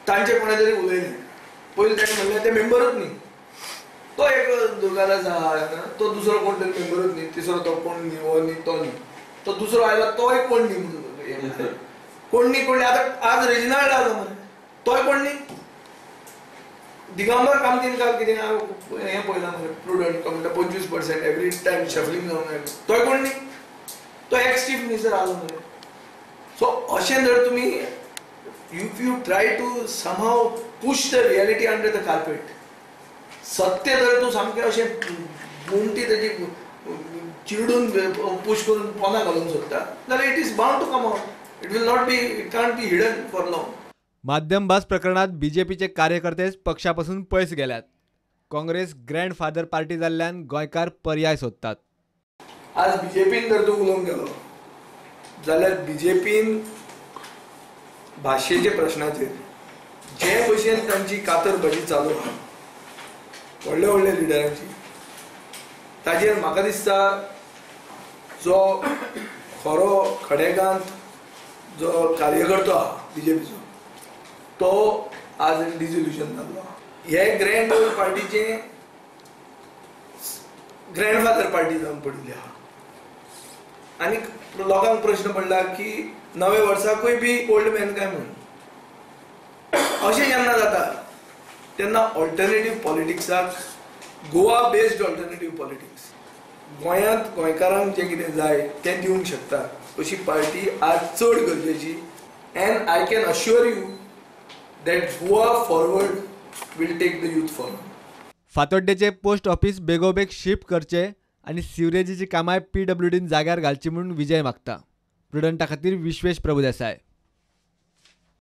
तांचे कोणे तरी उलयलें पयलीं ताणें म्हणलें ते मेंबरूच न्ही तो एक दुर्गादास आहा तो दुसरो कोण तरी मेंबरूच न्ही तिसरो तो कोण न्ही हो न्ही तो न्ही तो दुसरो आयलो तोय कोण न्ही म्हणून कोण न्ही आतां आज रेजिनाल्ड आलो मरे तोय कोण न्ही दिगंबर कामतीन काल कितें हें पळयलां मरे प्रुडंट म्हणटा 25% एवरी टायम शफलिंग जावन आयलो तोय कोण न्ही तो एक्स चीफ मिनिस्टर आलो मरे सो अशें जर तुमी if you try to somehow push the reality under the carpet सत्य जर तूं सामकें अशें मुंटी तेजी चिरडून पुश करून पोंदा घालूंक सोदता जाल्यार it is bound to come out it will not be it can't be hidden for long. माध्यम भास प्रकरणात बीजेपीचे कार्यकर्तेच पक्षापासून पयस गेल्यात. काँग्रेस ग्रँडफादर पार्टी जाल्ल्यान गोंयकार पर्याय सोदतात. आज बीजेपीन जर तूं उलोवंक गेलो जाल्यार बीजेपीन भाशेच्या प्रश्नाचेर जे भशेन तांची कातरबाजी चालू आहा व्हडल्या व्हडल्या लिडरांची ताजेर म्हाका दिसता जो खरो खडेगांत जो कार्यकर्तो आहा बीजेपीचो तो आज डिसोल्युशन जाल्लो आहा. हे ग्रँड ओल्ड पार्टीचे ग्रँडफादर पार्टी जावन पडिल्ली आहा आनी लोकांक प्रश्न पडला की नवे वर्साकूय बी ओल्ड मॅन काय म्हणून अशें जेन्ना जाता तेन्ना alternative पॉलिटिक्साक Goa based alternative politics गोंयांत गोंयकारांक जें कितें जाय तें दिवंक शकता अशी पार्टी आज चड गरजेची and I can assure you that Goa forward will take the youth forward. फातोड्डेचे पोस्ट ऑफिस बेगोबेग शिफ्ट करचे आनी सिवरेजीची कामां PWDन जाग्यार घालची म्हणून विजय मागता. प्रुडंटा खातीर विश्वेश प्रभुदेसाय.